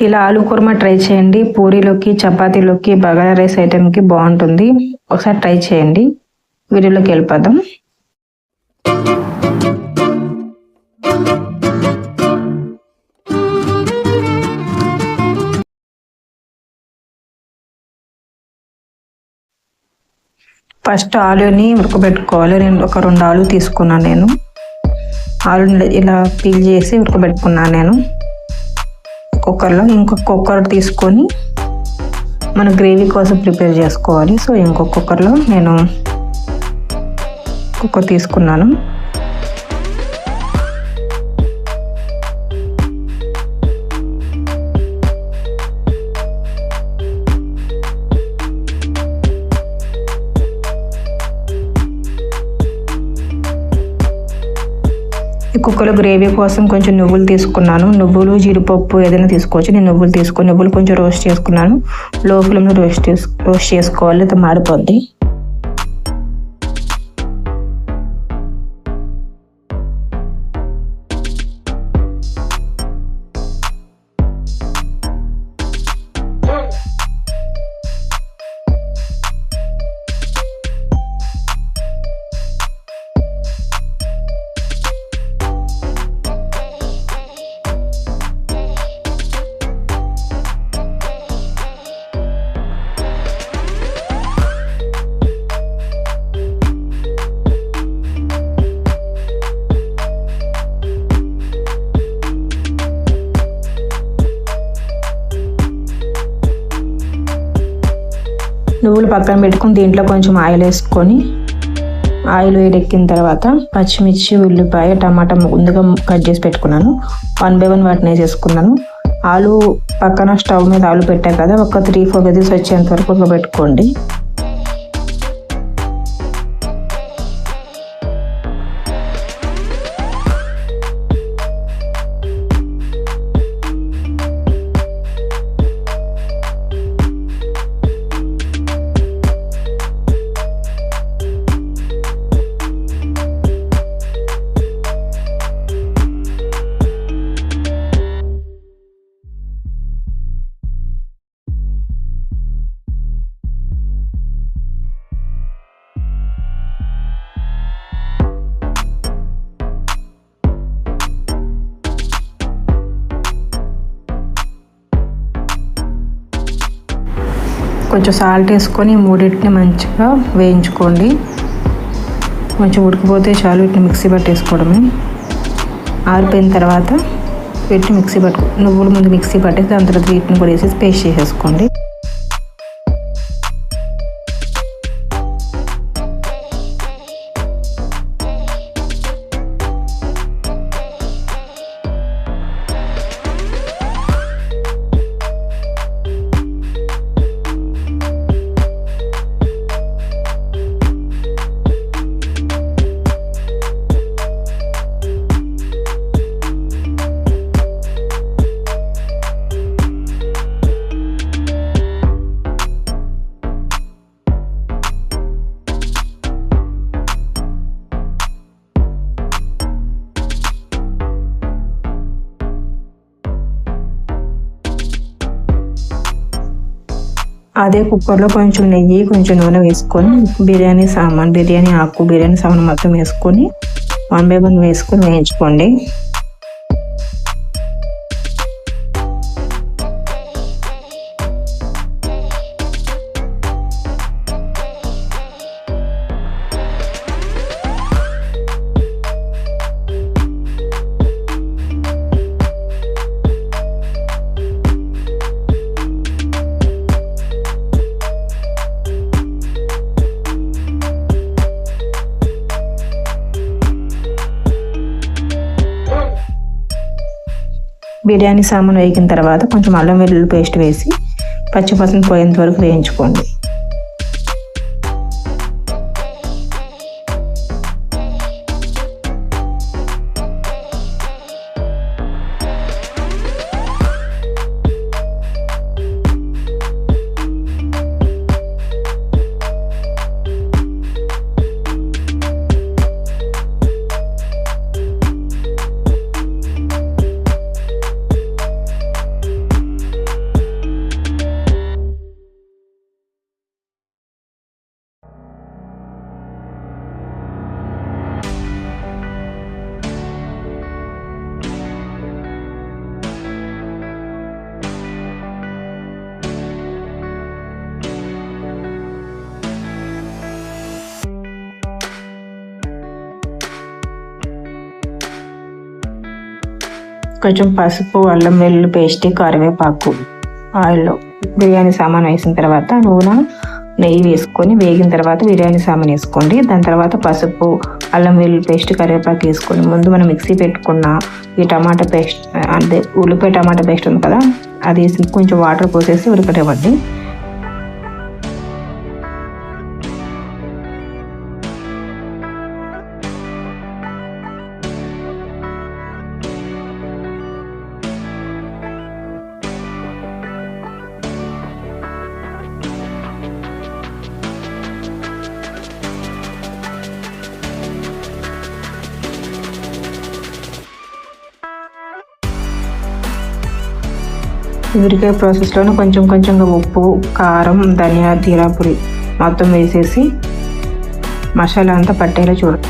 ఇలా ఆలు కుర్మా ట్రై చేయండి. పూరీలోకి, చపాతీలోకి, బగారా రైస్ ఐటెంకి బాగుంటుంది. ఒకసారి ట్రై చేయండి. వీడియోలోకి వెళ్ళిపోదాం. ఫస్ట్ ఆలుని ఉడకబెట్టుకోవాలి. ఒక 2 ఆలు తీసుకున్నాను నేను. ఆలుని ఇలా పీల్ చేసి ఉడకబెట్టుకున్నాను నేను కుక్కర్లో. ఇంకొక కుక్కర్ తీసుకొని మన గ్రేవీ కోసం ప్రిపేర్ చేసుకోవాలి. సో ఇంకొక కుక్కర్లో నేను కుక్కర్ తీసుకున్నాను. ఈ కుక్కర్లో గ్రేవీ కోసం కొంచెం నువ్వులు తీసుకున్నాను. నువ్వులు, జీడిపప్పు ఏదైనా తీసుకోవచ్చు. నేను నువ్వులు తీసుకొని నువ్వులు కొంచెం రోస్ట్ చేసుకున్నాను. లో ఫ్లేమ్లో రోస్ట్ చేసుకోవాలి, అది మాడిపోద్ది. నువ్వులు పక్కన పెట్టుకుని దీంట్లో కొంచెం ఆయిల్ వేసుకొని, ఆయిల్ వేడెక్కిన తర్వాత పచ్చిమిర్చి, ఉల్లిపాయ, టమాటా ముందుగా కట్ చేసి పెట్టుకున్నాను. 1 by 1 వాటిని వేసేసుకున్నాను. ఆలు పక్కన స్టవ్ మీద ఆలు పెట్టాను కదా, ఒక 3-4 విజిల్స్ వచ్చేంత వరకు పెట్టుకోండి. కొంచెం సాల్ట్ వేసుకొని మూడింటిని మంచిగా వేయించుకోండి. కొంచెం ఉడికిపోతే చాలు. వీటిని మిక్సీ పట్టేసుకోవడమే. ఆరిపోయిన తర్వాత వీటిని నువ్వులు ముందు మిక్సీ పట్టేసి దాని తర్వాత వీటిని కూడా వేసేసి పేస్ట్ చేసేసుకోండి. అదే కుక్కర్లో కొంచెం నెయ్యి, కొంచెం నూనె వేసుకొని బిర్యానీ ఆకు, బిర్యానీ సామాన్ మొత్తం వేసుకొని 1 by 1 వేసుకొని వేయించుకోండి. బిర్యానీ సామాన్ వేగిన తర్వాత కొంచెం అల్లం వెల్లుల్లి పేస్ట్ వేసి పచ్చివాసన పోయేంత వరకు వేయించుకోండి. కొంచెం పసుపు, అల్లం వెల్లుల్లి పేస్ట్, కరివేపాకు ఆయిల్లో బిర్యానీ సామాన్ వేసిన తర్వాత నూనె, నెయ్యి వేసుకొని వేగిన తర్వాత బిర్యానీ సామాన్ వేసుకోండి. దాని తర్వాత పసుపు, అల్లం వెల్లుల్లి పేస్ట్, కరివేపాకు వేసుకొని ముందు మనం మిక్సీ పెట్టుకున్న ఈ టమాటా పేస్ట్ అంటే ఉల్లిపాయ టమాటా పేస్ట్ ఉంది కదా, అది వేసి కొంచెం వాటర్ పోసేసి ఉడకనివ్వండి. ఉడికే ప్రాసెస్లోనే కొంచెం కొంచెంగా ఉప్పు, కారం, ధనియా, జీరా పొడి మొత్తం వేసేసి మసాలా అంతా పట్టేలా చూడండి.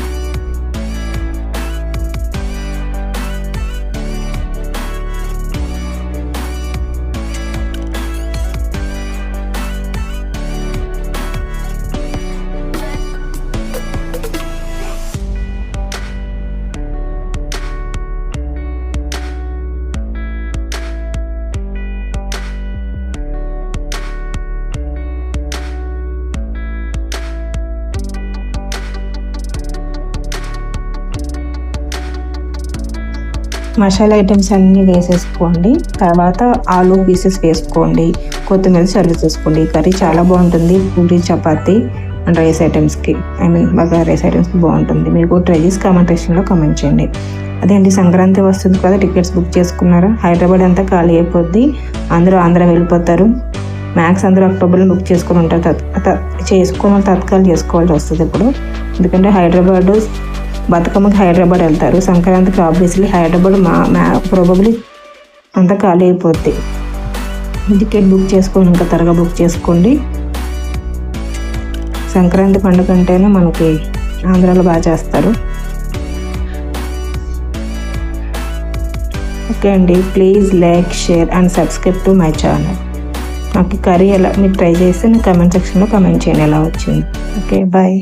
మసాలా ఐటమ్స్ అన్నీ వేసేసుకోండి. తర్వాత ఆలు పీసెస్ వేసుకోండి, కొత్తిమీర సర్వ్ చేసుకోండి. కర్రీ చాలా బాగుంటుంది. పూరి, చపాతీ అండ్ రైస్ ఐటమ్స్కి బాగా రైస్ ఐటమ్స్కి బాగుంటుంది. మీరు ట్రై చేసి కామెంట్ సెక్షన్లో కామెంట్ చేయండి. అదేంటి సంక్రాంతి వస్తుంది కదా, టికెట్స్ బుక్ చేసుకున్నారా? హైదరాబాద్ అంతా ఖాళీ అయిపోద్ది, అందరూ ఆంధ్ర వెళ్ళిపోతారు. మ్యాక్స్ అందరూ అక్టోబర్లో బుక్ చేసుకుని ఉంటారు. చేసుకోవాలి, తత్కాలు చేసుకోవాల్సి వస్తుంది ఇప్పుడు. ఎందుకంటే హైదరాబాద్ బతుకమ్మకి హైదరాబాద్ వెళ్తారు, సంక్రాంతికి ఆబ్వియస్లీ హైదరాబాద్ ప్రాబబ్లీ అంతా ఖాళీ అయిపోద్ది. టికెట్ బుక్ చేసుకోండి, ఇంకా త్వరగా బుక్ చేసుకోండి. సంక్రాంతి పండుగ అంటేనే మనకి ఆంధ్రాలో బాగా చేస్తారు. ఓకే అండి, please like, share and subscribe to my channel. నాకు కర్రీ ఎలా మీరు ట్రై చేస్తే నాకు కామెంట్ సెక్షన్లో కామెంట్ చేయండి ఎలా వచ్చింది. Okay, bye.